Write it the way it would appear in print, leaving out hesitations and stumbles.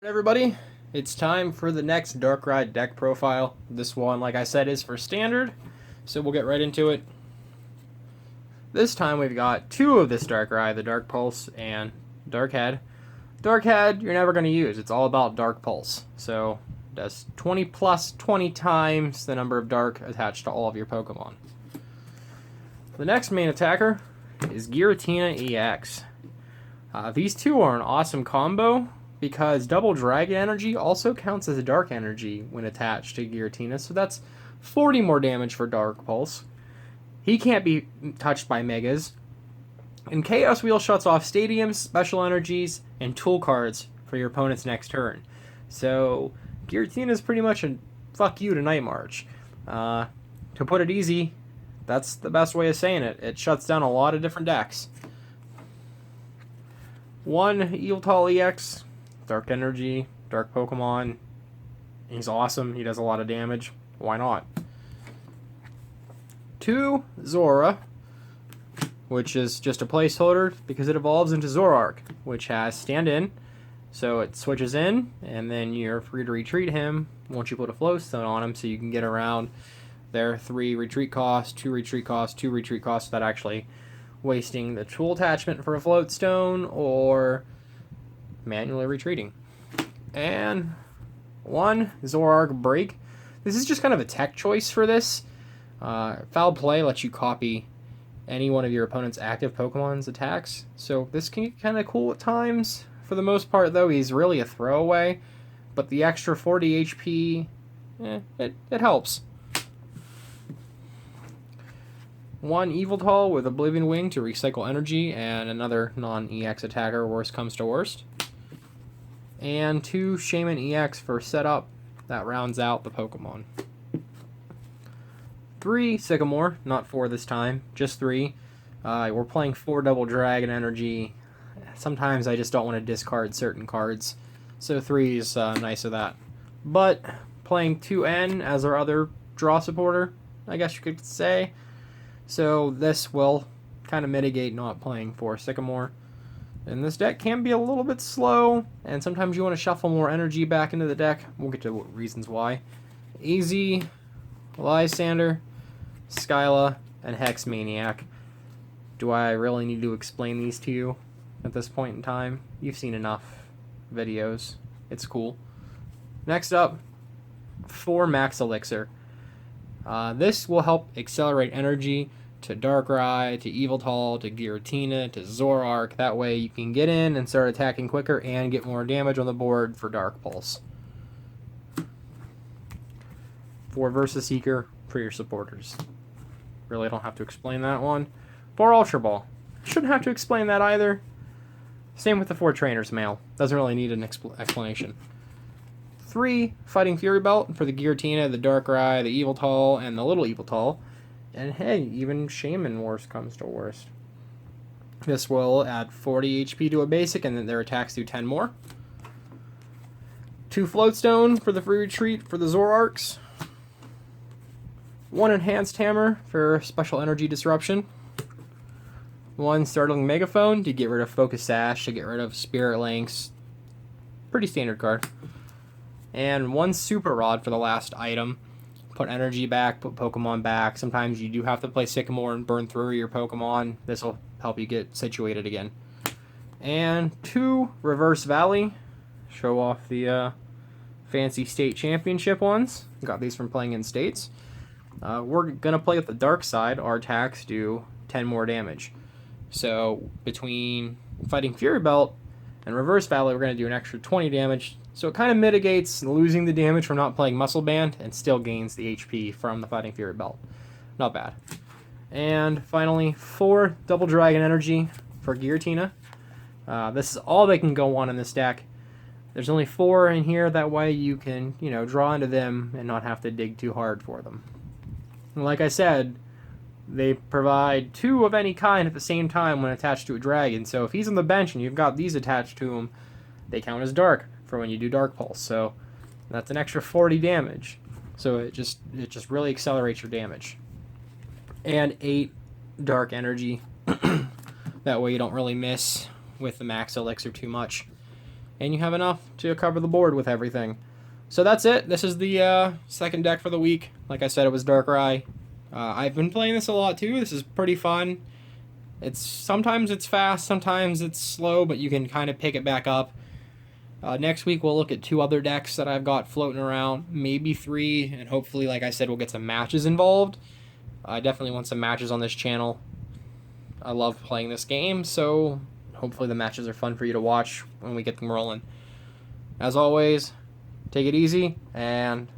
Everybody, it's time for the next Darkrai deck profile. This one, like I said, is for standard, so we'll get right into it. This time we've got two of this Darkrai, the Dark Pulse and Dark Head. Dark Head you're never going to use, it's all about Dark Pulse, so it does 20 plus 20 times the number of Dark attached to all of your Pokemon. The next main attacker is Giratina-EX. These two are an awesome combo, because double dragon energy also counts as a dark energy when attached to Giratina, so that's 40 more damage for Dark Pulse. He can't be touched by Megas. And Chaos Wheel shuts off stadiums, special energies, and tool cards for your opponent's next turn. So Giratina is pretty much a fuck you to Night March. To put it easy, that's the best way of saying it. It shuts down a lot of different decks. One Yveltal-EX, Dark Energy, Dark Pokemon. He's awesome. He does a lot of damage. Why not? 2 Zora, which is just a placeholder because it evolves into Zoroark, which has stand-in. So it switches in, and then you're free to retreat him once you put a flow stone on him, so you can get around their 3 retreat costs, 2 retreat costs, 2 retreat costs without actually wasting the tool attachment for a float stone or manually retreating. And 1 Zoroark Break. This is just kind of a tech choice for this. Foul Play lets you copy any one of your opponent's active Pokemon's attacks, so this can get kind of cool at times. For the most part, though, he's really a throwaway, but the extra 40 HP, it helps. 1 Yveltal with Oblivion Wing to recycle energy, and another non-EX attacker, worst comes to worst. And 2 Shaman-EX for setup. That rounds out the Pokemon. 3 Sycamore, not 4 this time, just 3. We're playing 4 Double Dragon energy. Sometimes I just don't want to discard certain cards, so 3 is nice of that. But playing 2N as our other draw supporter, I guess you could say. So this will kind of mitigate not playing 4 Sycamore. And this deck can be a little bit slow, and sometimes you want to shuffle more energy back into the deck. We'll get to reasons why. Easy, Lysander, Skyla, and Hex Maniac. Do I really need to explain these to you at this point in time? You've seen enough videos. It's cool. Next up, 4 Max Elixir. This will help accelerate energy to Darkrai, to Yveltal, to Giratina, to Zoroark. That way you can get in and start attacking quicker and get more damage on the board for Dark Pulse. 4 Versus Seeker for your supporters. Really don't have to explain that one. 4 Ultra Ball. Shouldn't have to explain that either. Same with the 4 Trainer's Mail. Doesn't really need an explanation. 3 Fighting Fury Belt for the Giratina, the Darkrai, the Yveltal, and the Little Yveltal. And hey, even Shaman worst comes to worst. This will add 40 HP to a basic, and then their attacks do 10 more. 2 Floatstone for the free retreat for the Zoroarks. 1 Enhanced Hammer for special energy disruption. 1 Startling Megaphone to get rid of Focus Sash, to get rid of Spirit Links. Pretty standard card. And 1 Super Rod for the last item. Put energy back, put Pokemon back. Sometimes you do have to play Sycamore and burn through your Pokemon. This will help you get situated again. And 2 Reverse Valley. Show off the fancy state championship ones. Got these from playing in states. We're going to play with the dark side. Our attacks do 10 more damage. So between Fighting Fury Belt and Reverse Valley, we're going to do an extra 20 damage. So it kind of mitigates losing the damage from not playing Muscle Band and still gains the HP from the Fighting Fury Belt. Not bad. And finally, 4 Double Dragon Energy for Giratina. This is all they can go on in this deck. There's only 4 in here, that way you can, draw into them and not have to dig too hard for them. And like I said, they provide 2 of any kind at the same time when attached to a dragon. So if he's on the bench and you've got these attached to him, they count as dark for when you do Dark Pulse. So that's an extra 40 damage. So it just really accelerates your damage. And 8 Dark Energy. That way you don't really miss with the Max Elixir too much. and you have enough to cover the board with everything. So that's it. This is the second deck for the week. Like I said, it was Darkrai. I've been playing this a lot too. This is pretty fun. Sometimes it's fast, sometimes it's slow, but you can kind of pick it back up. Next week we'll look at 2 other decks that I've got floating around, maybe 3, and hopefully, like I said, we'll get some matches involved. I definitely want some matches on this channel. I love playing this game, so hopefully the matches are fun for you to watch when we get them rolling. As always, take it easy, and